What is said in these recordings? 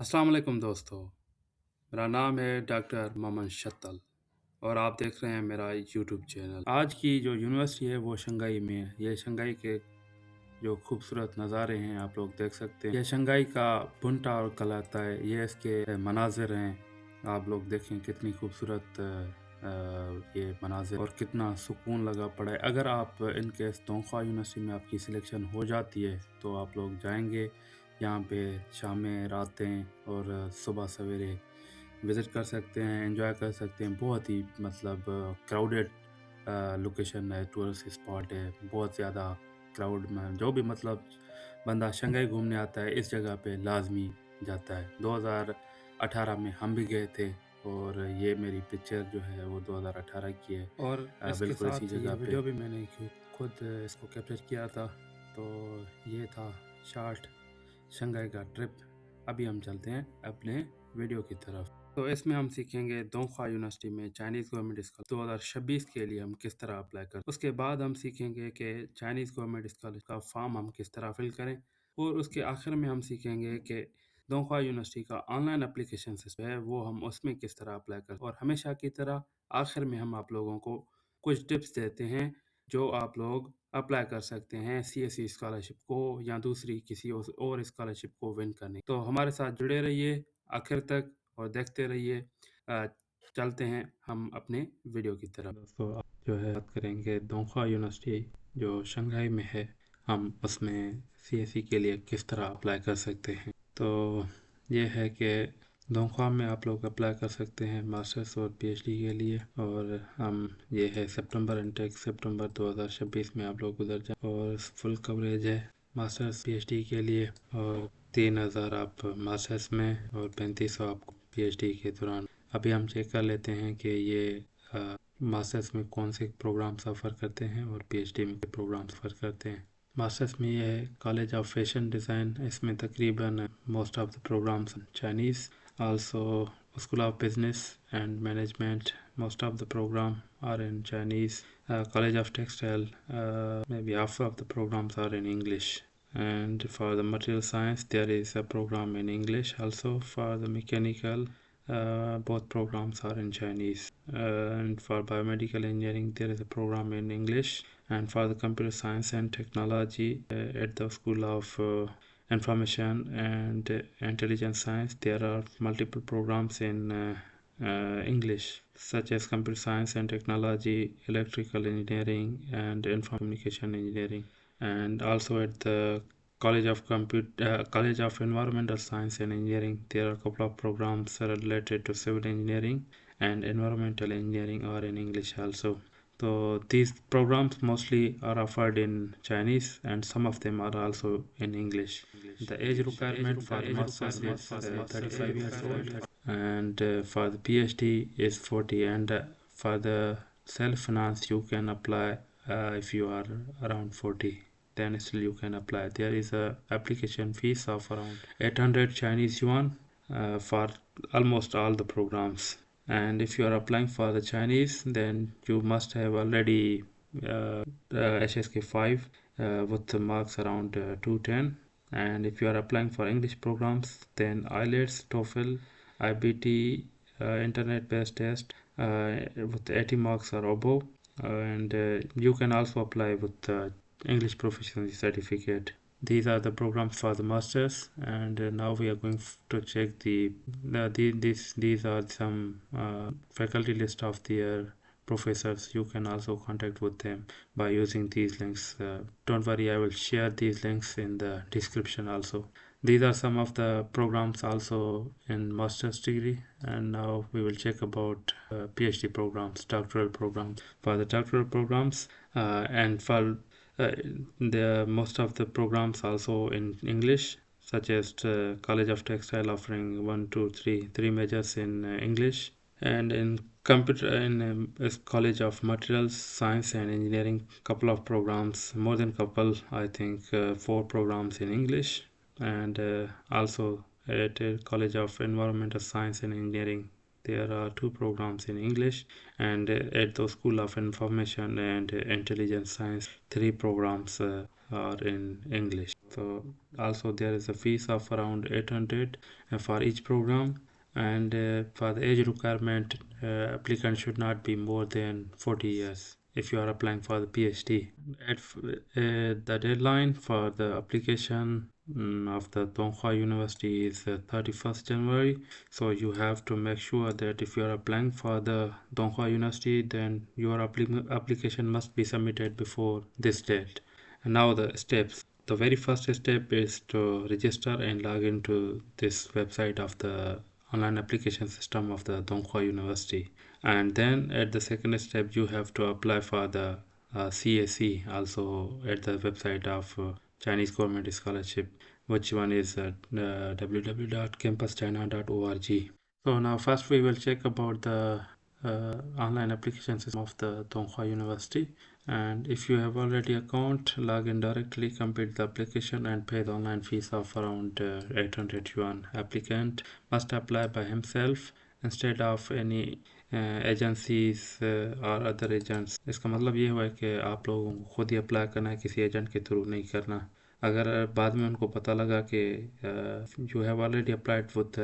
अस्सलाम वालेकुम दोस्तों। मेरा नाम है डॉक्टर मोहम्मद शत्तल और आप देख रहे हैं मेरा यूट्यूब चैनल। आज की जो यूनिवर्सिटी है वो शंघाई में है। ये शंघाई के जो खूबसूरत नज़ारे हैं आप लोग देख सकते हैं। ये शंघाई का बुनटा और कहलाता है। ये इसके मनाजिर हैं। आप लोग देखें कितनी खूबसूरत ये मनाजिर और कितना सुकून लगा पड़ा है। अगर आप इनके दोंखा यूनिवर्सिटी में आपकी सिलेक्शन हो जाती है तो आप लोग जाएंगे यहाँ पे शामें रातें और सुबह सवेरे विज़िट कर सकते हैं, एंजॉय कर सकते हैं। बहुत ही मतलब क्राउडेड लोकेशन है, टूरिस्ट स्पॉट है। बहुत ज़्यादा क्राउड में जो भी मतलब बंदा शंघाई घूमने आता है इस जगह पे लाज़मी जाता है। 2018 में हम भी गए थे और ये मेरी पिक्चर जो है वो 2018 की है और इसके बिल्कुल इसी साथ ये जगह पे वीडियो भी मैंने खुद इसको कैप्चर किया था। तो ये था शॉर्ट शंघाई का ट्रिप। अभी हम चलते हैं अपने वीडियो की तरफ। तो इसमें हम सीखेंगे दोंखा यूनिवर्सिटी में चाइनीज़ गवर्नमेंट स्कॉलर 2026 के लिए हम किस तरह अप्लाई करें। उसके बाद हम सीखेंगे कि चाइनीज़ गवर्नमेंट स्कॉलर का फॉर्म हम किस तरह फिल करें और उसके आखिर में हम सीखेंगे कि दोंखा यूनिवर्सिटी का ऑनलाइन एप्लीकेशन सिस्टम है वो हम उसमें किस तरह अप्लाई करें। और हमेशा की तरह आखिर में हम आप लोगों को कुछ टिप्स देते हैं जो आप लोग अप्लाई कर सकते हैं सीएससी स्कॉलरशिप को या दूसरी किसी और स्कॉलरशिप को विन करने। तो हमारे साथ जुड़े रहिए आखिर तक और देखते रहिए। अ, चलते हैं हम अपने वीडियो की तरफ। दोस्तों आप जो है बात करेंगे दोंखा यूनिवर्सिटी जो शंघाई में है, हम उसमें सीएससी के लिए किस तरह अप्लाई कर सकते हैं। तो ये है कि दोंखा में आप लोग अप्लाई कर सकते हैं मास्टर्स और पीएचडी के लिए। और हम ये है सितंबर इनटेक सितंबर 2026 में आप लोग उधर जाए और फुल कवरेज है मास्टर्स पीएचडी के लिए। और 3000 आप मास्टर्स में और 3500 आपको पीएचडी के दौरान। अभी हम चेक कर लेते हैं कि ये मास्टर्स में कौन से प्रोग्राम सफ़र करते हैं और पीएचडी में प्रोग्राम सफ़र करते हैं। मास्टर्स में ये है कॉलेज ऑफ फैशन डिज़ाइन। इसमें तकरीबन most of the programs Chinese. Also school of business and management, most of the program are in Chinese. College of Textile, maybe half of the programs are in English. And for the material science, there is a program in English. Also for the mechanical, both programs are in Chinese. And for biomedical engineering, there is a program in English. And for the computer science and technology, at the School of Information and Intelligence Science, there are multiple programs in English, such as computer science and technology, electrical engineering, and information communication engineering. And also at the College of Environmental Science and Engineering, there are a couple of programs related to civil engineering and environmental engineering are in English also. So these programs mostly are offered in Chinese and some of them are also in English. The age requirement for the masters is 35 years old and for the PhD is 40. And for the self-finance you can apply if you are around 40, then still you can apply. There is a application fees of around 800 Chinese yuan for almost all the programs. And if you are applying for the Chinese, then you must have already HSK 5 with the marks around 210. And if you are applying for English programs, then IELTS, TOEFL, IBT, internet based test with 80 marks or above. And you can also apply with English proficiency certificate. These are the programs for the masters. And now we are going to check these are some faculty list of their professors. You can also contact with them by using these links. Don't worry, I will share these links in the description also. These are some of the programs also in master's degree. And now we will check about PhD programs, doctoral programs. For the doctoral programs and for the most of the programs also in English, such as College of Textile offering 1, 2, 3 majors in English. And in computer in College of Materials Science and Engineering, couple of programs, more than couple, I think 4 programs in English. And also at College of Environmental Science and Engineering, there are 2 programs in English. And at the School of Information and Intelligence Science, 3 programs or in English. So also there is a fees of around 800 for each program, and for the age requirement, applicant should not be more than 40 years if you are applying for the PhD. The deadline for the application of the Donghua University is 31st January. So you have to make sure that if you are applying for the Donghua University, then your application must be submitted before this date. And now the steps. The very first step is to register and log into this website of the online application system of the Donghua University. And then at the second step, you have to apply for the CAC also at the website of Chinese Government Scholarship, which one is www.campuschina.org. So now first we will check about the online application system of the Donghua University. And if you have already account, log in directly, complete the application and pay the online fees of around 800 yuan. Applicant must apply by himself instead of any agencies और other agents. इसका मतलब ये हुआ है कि आप लोगों को खुद ही अप्लाई करना है, किसी एजेंट के थ्रू नहीं करना। अगर बाद में उनको पता लगा कि you have already applied with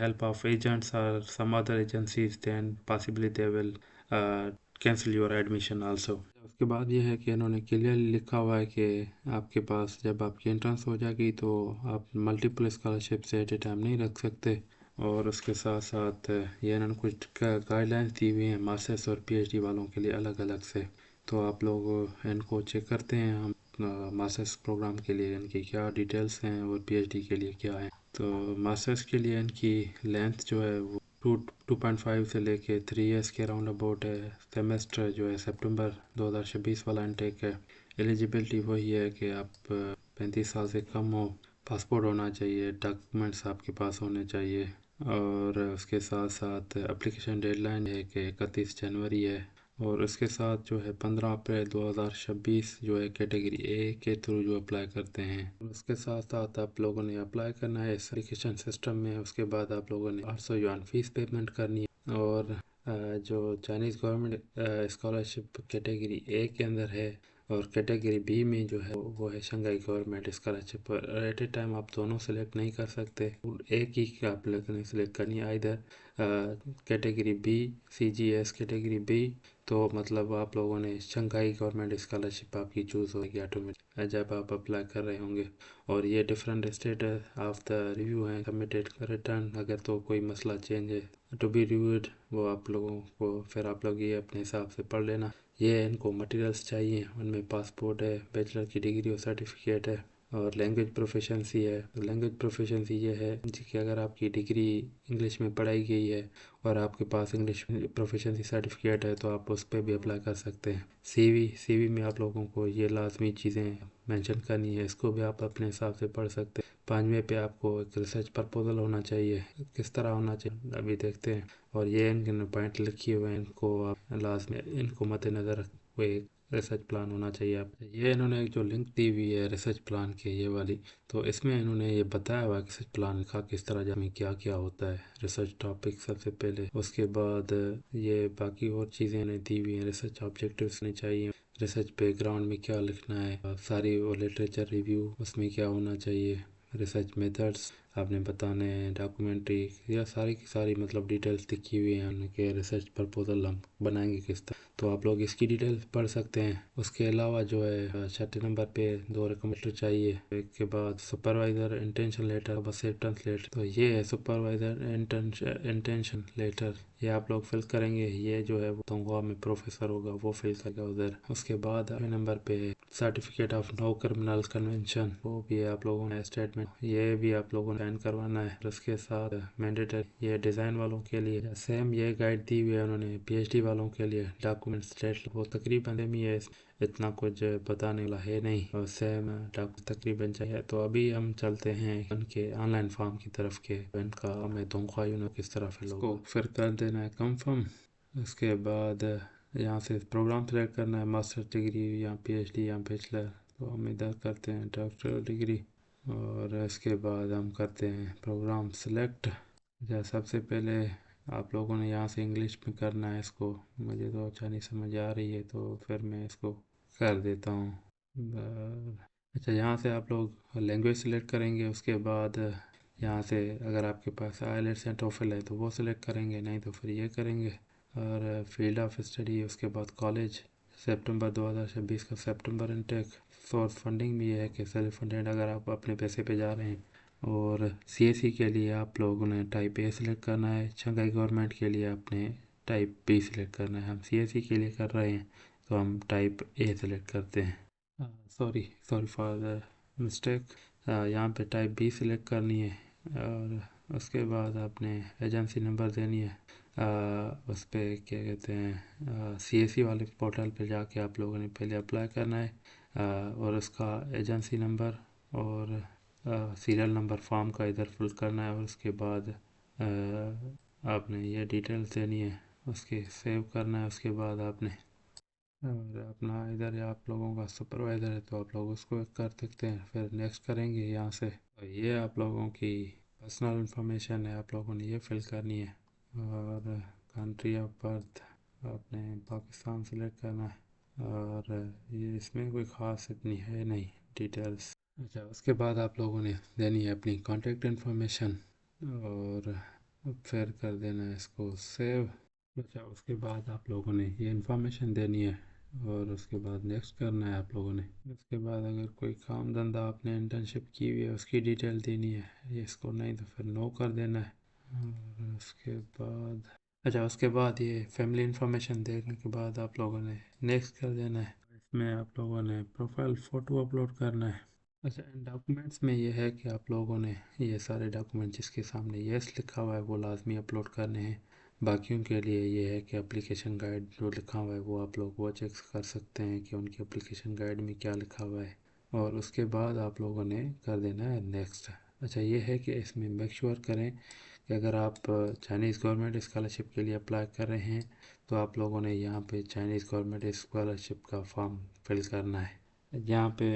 help of agents और some other agencies, then possibly they will cancel your admission also. उसके बाद ये है कि इन्होंने क्लियरली लिखा हुआ है कि आपके पास जब आपकी एंट्रेंस हो जाएगी तो आप मल्टीपल स्कॉलरशिप से एट ए टाइम नहीं रख सकते। और उसके साथ साथ ये इन्होंने कुछ गाइडलाइंस दी हुई हैं मास्टर्स और पीएचडी वालों के लिए अलग अलग से। तो आप लोग इनको चेक करते हैं हम मास्टर्स प्रोग्राम के लिए इनकी क्या डिटेल्स हैं और पीएचडी के लिए क्या है। तो मास्टर्स के लिए इनकी लेंथ जो है वो 2.5 से लेके 3 इयर्स के अराउंड अबाउट है। सेमेस्टर जो है सितंबर 2026 वाला इनटेक है। एलिजिबिलिटी वही है कि आप 35 साल से कम हो, पासपोर्ट होना चाहिए, डॉक्यूमेंट्स आपके पास होने चाहिए। और उसके साथ साथ एप्लीकेशन डेडलाइन है कि 31 जनवरी है। और उसके साथ जो है 15 अप्रैल 2026 जो है कैटेगरी ए के थ्रू जो अप्लाई करते हैं। उसके साथ साथ आप लोगों ने अप्लाई करना है इस एप्लीकेशन सिस्टम में। उसके बाद आप लोगों ने 800 युआन फीस पेमेंट करनी है। और जो Chinese government scholarship category A के अंदर है और कैटेगरी बी में जो है वो है Shanghai government scholarship. At a time आप दोनों सेलेक्ट नहीं कर सकते, एक ही आप लोगों ने सेलेक्ट करनी है। इधर category B CGS category B, तो मतलब आप लोगों ने शंघाई गवर्नमेंट स्कॉलरशिप आपकी चूज़ होगी ऑटोमेटिक जब आप अप्लाई कर रहे होंगे। और ये different status of the review है सबमिटेड रिटर्न। अगर तो कोई मसला चेंज है टू बी रिव्यूड, वो आप लोगों को फिर आप लोग ये अपने हिसाब से पढ़ लेना। ये इनको मटेरियल्स चाहिए, उनमें पासपोर्ट है, बैचलर की डिग्री और सर्टिफिकेट है और लैंग्वेज प्रोफिशेंसी है। लैंग्वेज प्रोफिशेंसी ये है कि अगर आपकी डिग्री इंग्लिश में पढ़ाई गई है और आपके पास इंग्लिश प्रोफिशेंसी सर्टिफिकेट है तो आप उस पर भी अप्लाई कर सकते हैं। सीवी में आप लोगों को ये लाजमी चीज़ें मेंशन करनी है, इसको भी आप अपने हिसाब से पढ़ सकते हैं। 5वें पे आपको एक रिसर्च प्रपोजल होना चाहिए, किस तरह होना चाहिए अभी देखते हैं। और ये इनके पॉइंट लिखे हुए हैं, इनको आप लाजमी इनको मद्देनज़र कोई रिसर्च प्लान होना चाहिए आप। ये इन्होंने एक जो लिंक दी हुई है रिसर्च प्लान के ये वाली, तो इसमें इन्होंने ये बताया हुआ है कि रिसर्च प्लान लिखा किस तरह में क्या क्या होता है। रिसर्च टॉपिक सबसे पहले, उसके बाद ये बाकी और चीज़ें इन्हें दी हुई हैं। रिसर्च ऑब्जेक्टिव्स नहीं चाहिए, रिसर्च बैकग्राउंड में क्या लिखना है, सारी वो लिटरेचर रिव्यू उसमें क्या होना चाहिए, रिसर्च मेथड्स आपने बताने हैं, डॉक्यूमेंट्री या सारी की सारी मतलब डिटेल्स लिखी हुई हैं उनके। रिसर्च प्रपोजल हम बनाएंगे किस तरह, तो आप लोग इसकी डिटेल्स पढ़ सकते हैं। उसके अलावा जो है 6 नंबर पे 2 रिकमेंडर चाहिए। एक के बाद सुपरवाइज़र इंटेंशन लेटर, बस एक्सेप्टेंस लेटर। तो ये है सुपरवाइज़र इंटेंशन लेटर, ये आप लोग फिल करेंगे। ये जो है वो तोंगवा में प्रोफेसर होगा वो फिल करेगा उधर। उसके बाद 6 नंबर पे certificate of no criminal convention, वो भी आप लोगों ने स्टेटमेंट, ये भी आप लोगों ने साइन करवाना है। उसके साथ मैंडेटरी, ये डिज़ाइन वालों के लिए सेम ये गाइड दी हुई है उन्होंने PhD वालों के लिए। डॉक्यूमेंट स्टेट वो तकरीबन सेम ही है, इतना कुछ बताने वाला है नहीं, और सेम तकरीबन चाहिए। तो अभी हम चलते हैं उनके ऑनलाइन फॉर्म की तरफ के इनका हमें दोंखा यूनो किस तरह फिल होगा। फिर कर देना है कंफर्म। उसके बाद यहाँ से प्रोग्राम सेलेक्ट करना है, मास्टर डिग्री या PhD या बैचलर। तो हम इधर करते हैं डॉक्टर डिग्री और इसके बाद हम करते हैं प्रोग्राम सेलेक्ट। सबसे पहले आप लोगों ने यहाँ से इंग्लिश में करना है इसको। मुझे तो अच्छा नहीं समझ आ रही है तो फिर मैं इसको कर देता हूँ। अच्छा, यहाँ से आप लोग लैंग्वेज सेलेक्ट करेंगे। उसके बाद यहाँ से अगर आपके पास आईएलटीएस या टोफल है तो वो सिलेक्ट करेंगे, नहीं तो फिर ये करेंगे। और फील्ड ऑफ स्टडी, उसके बाद कॉलेज, सितंबर 2026 का सितंबर इनटेक। सोर्स फंडिंग भी ये है कि सेल्फ फंडेड अगर आप अपने पैसे पे जा रहे हैं। और सीएससी के लिए आप लोगों ने टाइप ए सिलेक्ट करना है। शंघाई गवर्नमेंट के लिए आपने टाइप बी सिलेक्ट करना है। हम सीएससी के लिए कर रहे हैं तो हम टाइप ए सिलेक्ट करते हैं। Sorry sorry for the mistake. यहाँ पे टाइप बी सिलेक्ट करनी है। और उसके बाद आपने एजेंसी नंबर देनी है। उस पर क्या कहते हैं, सीएससी वाले पोर्टल पे जाके आप लोगों ने पहले अप्लाई करना है। और उसका एजेंसी नंबर और सीरियल नंबर फॉर्म का इधर फिल करना है। और उसके बाद आपने ये डिटेल्स देनी है, उसके सेव करना है। उसके बाद आपने और अपना इधर आप लोगों का सुपरवाइज़र है तो आप लोग उसको कर सकते हैं। फिर नेक्स्ट करेंगे यहाँ से। तो ये आप लोगों की पर्सनल इंफॉर्मेशन है, आप लोगों ने ये फिल करनी है। और कंट्री ऑफ बर्थ आपने पाकिस्तान सेलेक्ट करना है। और ये इसमें कोई ख़ास इतनी है नहीं डिटेल्स। अच्छा, उसके बाद आप लोगों ने देनी है अपनी कॉन्टेक्ट इन्फॉर्मेशन और फिर कर देना है इसको सेव। अच्छा, उसके बाद आप लोगों ने ये इन्फॉर्मेशन देनी है और उसके बाद नेक्स्ट करना है आप लोगों ने। उसके बाद अगर कोई काम धंधा आपने इंटर्नशिप की हुई है उसकी डिटेल देनी है, ये इसको नहीं तो फिर नो कर देना है। और उसके बाद अच्छा, उसके बाद ये फैमिली इन्फॉर्मेशन देने के बाद आप लोगों ने नेक्स्ट कर देना है। इसमें आप लोगों ने प्रोफाइल फ़ोटो अपलोड करना है। अच्छा, डॉक्यूमेंट्स में ये है कि आप लोगों ने ये सारे डॉक्यूमेंट जिसके सामने यस लिखा हुआ है वो लाजमी अपलोड करने हैं। बाकियों के लिए ये है कि एप्लीकेशन गाइड जो लिखा हुआ है वो आप लोग वो चेक कर सकते हैं कि उनकी एप्लीकेशन गाइड में क्या लिखा हुआ है। और उसके बाद आप लोगों ने कर देना है नेक्स्ट। अच्छा, ये है कि इसमें मेक श्योर करें कि अगर आप चाइनीज़ गवर्नमेंट स्कॉलरशिप के लिए अप्लाई कर रहे हैं तो आप लोगों ने यहाँ पे चाइनीज़ गवर्नमेंट स्कॉलरशिप का फॉर्म फिल करना है। यहाँ पे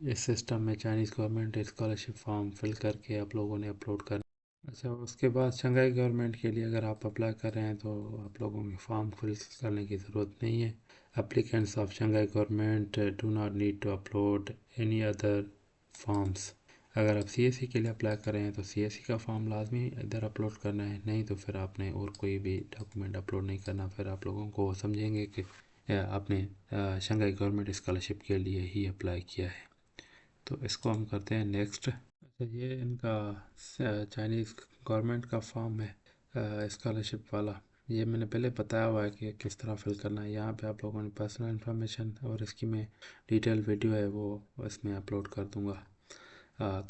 इस सिस्टम में Chinese government scholarship form fill करके आप लोगों ने अपलोड करना। अच्छा, उसके बाद शंघाई गवर्नमेंट के लिए अगर आप अप्लाई कर रहे हैं तो आप लोगों को फॉर्म फिल करने की ज़रूरत नहीं है। Applicants of Shanghai government do not need to upload any other forms. अगर आप सीएससी के लिए अप्लाई कर रहे हैं तो सीएससी का फॉर्म लाजमी इधर अपलोड करना है, नहीं तो फिर आपने और कोई भी डॉक्यूमेंट अपलोड नहीं करना। फिर आप लोगों को समझेंगे कि आपने शंघाई गवर्नमेंट स्कॉलरशिप के लिए ही अप्लाई किया है। तो इसको हम करते हैं नेक्स्ट। अच्छा, ये इनका चाइनीज़ गवर्नमेंट का फॉर्म है स्कॉलरशिप वाला। ये मैंने पहले बताया हुआ है कि किस तरह फिल करना है। यहाँ पे आप लोगों ने पर्सनल इन्फॉर्मेशन और इसकी मैं डिटेल वीडियो है वो इसमें अपलोड कर दूँगा।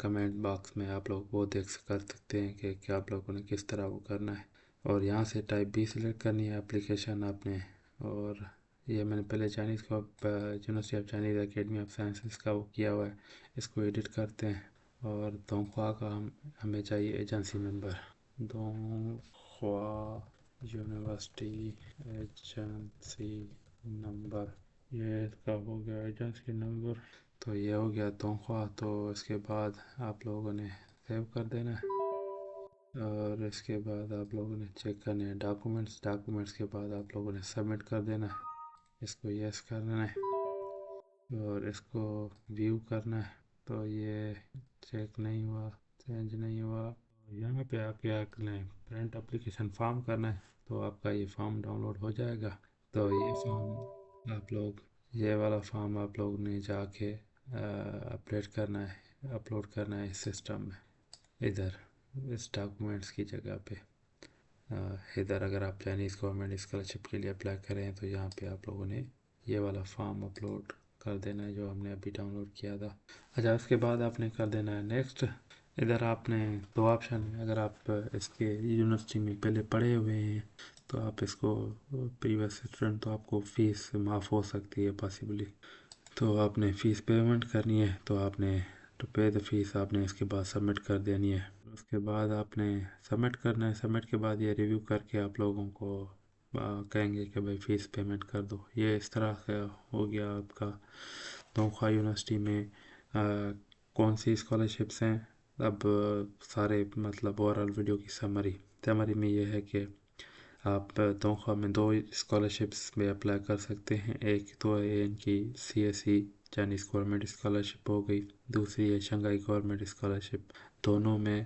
कमेंट बॉक्स में आप लोग वो कर सकते हैं कि क्या आप लोगों ने किस तरह वो करना है। और यहाँ से टाइप बी सिलेक्ट करनी है एप्लीकेशन आपने। और ये मैंने पहले चाइनीज़ का university of Chinese academy of sciences का वो किया हुआ है। इसको एडिट करते हैं। और दोंखुआ का हमें चाहिए agency number. Donghua university agency number, ये इसका हो गया एजेंसी नंबर। तो ये हो गया तोहफा। तो इसके बाद आप लोगों ने सेव कर देना है। और इसके बाद आप लोगों ने चेक करने हैं डॉक्यूमेंट्स के बाद आप लोगों ने सबमिट कर देना है। इसको यस करना है और इसको व्यू करना है। तो ये चेक नहीं हुआ, चेंज नहीं हुआ। यहाँ पे आप क्या करना है, प्रिंट एप्लीकेशन फॉर्म करना है तो आपका ये फॉर्म डाउनलोड हो जाएगा। तो ये फॉर्म आप लोग ये वाला फॉर्म आप लोग ने जाके अपडेट करना है, अपलोड करना है इस सिस्टम में, इधर इस डॉक्यूमेंट्स की जगह पे। इधर अगर आप चाइनीज़ गवर्नमेंट स्कॉलरशिप के लिए अप्लाई करें तो यहाँ पे आप लोगों ने ये वाला फॉर्म अपलोड कर देना है जो हमने अभी डाउनलोड किया था। अच्छा, उसके बाद आपने कर देना है नेक्स्ट। इधर आपने दो ऑप्शन है, अगर आप इसके यूनिवर्सिटी में पहले पढ़े हुए हैं तो आप इसको प्रीवियस स्टूडेंट तो आपको फ़ीस माफ़ हो सकती है पॉसिबली। तो आपने फ़ीस पेमेंट करनी है तो आपने टू पे द फीस आपने इसके बाद सबमिट कर देनी है। उसके बाद आपने सबमिट करना है। सबमिट के बाद ये रिव्यू करके आप लोगों को कहेंगे कि भाई फ़ीस पेमेंट कर दो। ये इस तरह का हो गया आपका तोखा यूनिवर्सिटी में कौन सी स्कॉलरशिप्स हैं। अब सारे मतलब ओवरऑल वीडियो की समरी में ये है कि आप तोखा में दो स्कॉलरशिप्स में अप्लाई कर सकते हैं। एक तो है इनकी सीएससी चाइनीज़ गवर्नमेंट स्कॉलरशिप हो गई, दूसरी है शंघाई गवर्नमेंट स्कॉलरशिप। दोनों में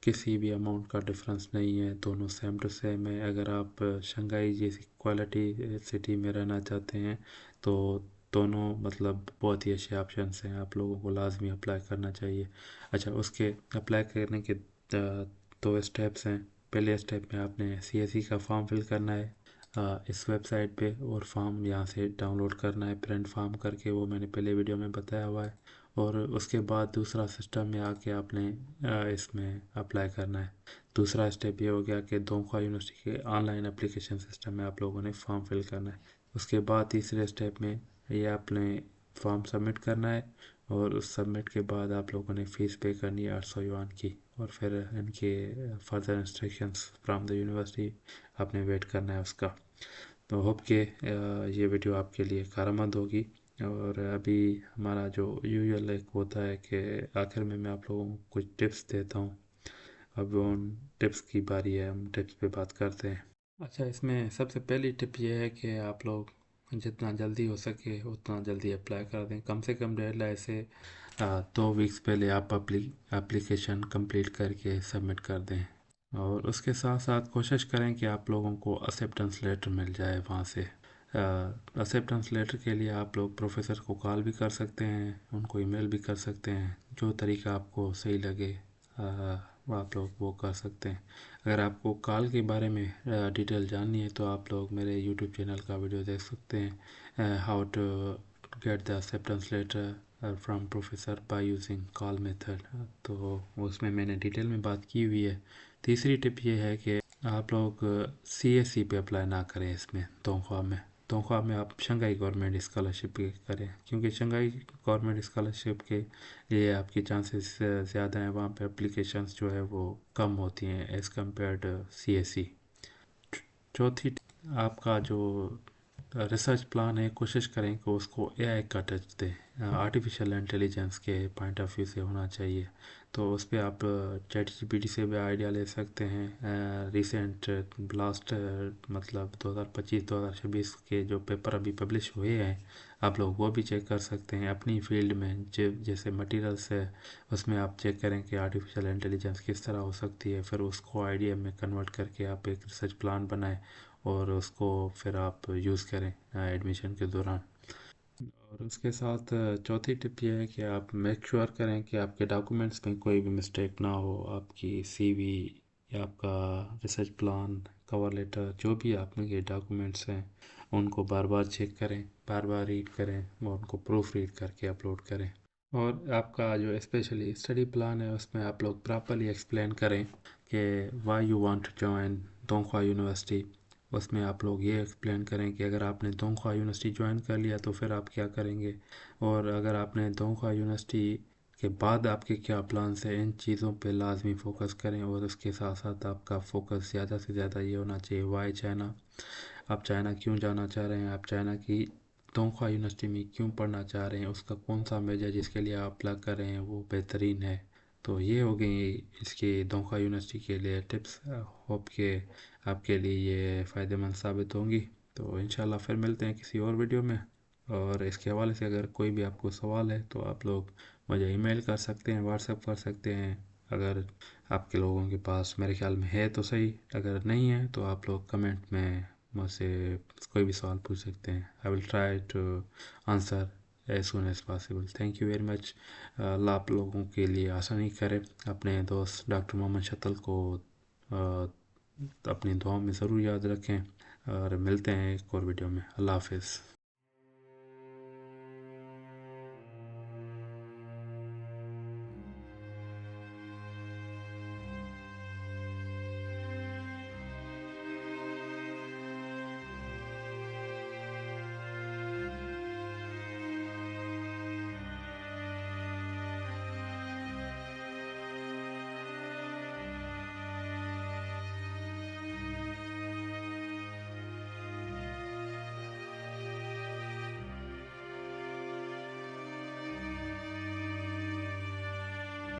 किसी भी अमाउंट का डिफरेंस नहीं है, दोनों सेम टू सेम है। अगर आप शंघाई जैसी क्वालिटी सिटी में रहना चाहते हैं तो दोनों मतलब बहुत ही अच्छे ऑप्शंस हैं, आप लोगों को लाजमी अप्लाई करना चाहिए। अच्छा, उसके अप्लाई करने के दो स्टेप्स हैं। पहले स्टेप में आपने सीएसई का फॉर्म फिल करना है इस वेबसाइट पे, और फॉर्म यहाँ से डाउनलोड करना है प्रिंट फॉर्म करके, वो मैंने पहले वीडियो में बताया हुआ है। और उसके बाद दूसरा सिस्टम में आके आपने इसमें अप्लाई करना है। दूसरा स्टेप ये हो गया कि दोंखा यूनिवर्सिटी के ऑनलाइन एप्लीकेशन सिस्टम में आप लोगों ने फॉर्म फिल करना है। उसके बाद तीसरे स्टेप में ये आपने फॉर्म सबमिट करना है, और उस सबमिट के बाद आप लोगों ने फ़ीस पे करनी है 800 युआन की, और फिर इनके further instructions from the university आपने वेट करना है उसका। तो होप के ये वीडियो आपके लिए कारआमद होगी। और अभी हमारा जो यूजुअल एक होता है कि आखिर में मैं आप लोगों को कुछ टिप्स देता हूँ। अब उन टिप्स की बारी है, हम टिप्स पे बात करते हैं। अच्छा, इसमें सबसे पहली टिप ये है कि आप लोग जितना जल्दी हो सके उतना जल्दी अप्लाई कर दें। कम से कम डेडलाइन से 2 वीक्स पहले आप एप्लीकेशन कंप्लीट करके सबमिट कर दें। और उसके साथ साथ कोशिश करें कि आप लोगों को एक्सेप्टेंस लेटर मिल जाए वहाँ से। एक्सेप्टेंस लेटर के लिए आप लोग प्रोफेसर को कॉल भी कर सकते हैं, उनको ईमेल भी कर सकते हैं, जो तरीका आपको सही लगे वो आप लोग वो कर सकते हैं। अगर आपको कॉल के बारे में डिटेल जाननी है तो आप लोग मेरे यूट्यूब चैनल का वीडियो देख सकते हैं, how to get the acceptance letter from professor by using call method. तो उसमें मैंने डिटेल में बात की हुई है। तीसरी टिप ये है कि आप लोग सीएसई पे अप्लाई ना करें इसमें तोंख्वा में आप शंघाई गवर्नमेंट स्कॉलरशिप के करें, क्योंकि शंघाई गवर्नमेंट स्कॉलरशिप के लिए आपकी चांसेस ज़्यादा हैं, वहाँ पे एप्लीकेशंस जो है वो कम होती हैं एज़ कम्पेयर टू सीएसई। चौथी, आपका जो रिसर्च प्लान है कोशिश करें कि उसको एआई का टच दें, आर्टिफिशियल इंटेलिजेंस के पॉइंट ऑफ व्यू से होना चाहिए। तो उस पर आप चैट जीपीटी से भी आइडिया ले सकते हैं। रिसेंट लास्ट मतलब 2025-2026 के जो पेपर अभी पब्लिश हुए हैं आप लोग वो भी चेक कर सकते हैं अपनी फील्ड में। जैसे मटेरियल्स है उसमें आप चेक करें कि आर्टिफिशियल इंटेलिजेंस किस तरह हो सकती है, फिर उसको आइडिया में कन्वर्ट करके आप एक रिसर्च प्लान बनाएं और उसको फिर आप यूज़ करें एडमिशन के दौरान। और उसके साथ चौथी टिप ये है कि आप मेक श्योर करें कि आपके डॉक्यूमेंट्स में कोई भी मिस्टेक ना हो। आपकी सीवी या आपका रिसर्च प्लान, कवर लेटर, जो भी आपके डॉक्यूमेंट्स हैं उनको बार बार चेक करें, बार बार रीड करें और उनको प्रूफ रीड करके अपलोड करें। और आपका जो स्पेशली स्टडी प्लान है उसमें आप लोग प्रॉपरली एक्सप्लेन करें कि why you want to join Donghua university. उसमें आप लोग ये एक्सप्लेन करें कि अगर आपने दोंखा यूनिवर्सिटी ज्वाइन कर लिया तो फिर आप क्या करेंगे, और अगर आपने दोंखा यूनिवर्सिटी के बाद आपके क्या प्लान्स हैं, इन चीज़ों पे लाजमी फ़ोकस करें। और उसके साथ साथ आपका फ़ोकस ज़्यादा से ज़्यादा ये होना चाहिए वाई चाइना, आप चाइना क्यों जाना चाह रहे हैं, आप चाइना की दोंखा यूनिवर्सिटी में क्यों पढ़ना चाह रहे हैं, उसका कौन सा मेजर जिसके लिए आप अप्लाई कर रहे हैं वो बेहतरीन है। तो ये हो गई इसकी दोंखा यूनिवर्सिटी के लिए टिप्स। होप के आपके लिए ये फ़ायदेमंद साबित होंगी। तो इंशाल्लाह फिर मिलते हैं किसी और वीडियो में। और इसके हवाले से अगर कोई भी आपको सवाल है तो आप लोग मुझे ईमेल कर सकते हैं, व्हाट्सएप कर सकते हैं। अगर आपके लोगों के पास मेरे ख्याल में है तो सही, अगर नहीं है तो आप लोग कमेंट में मुझसे कोई भी सवाल पूछ सकते हैं। I will try to answer as soon as possible. Thank you very much. अल्लाह आप लोगों के लिए आसानी करे। अपने दोस्त डॉक्टर मोहम्मद शतल को अपनी दुआओं में ज़रूर याद रखें, और मिलते हैं एक और वीडियो में। अल्लाह हाफिज़।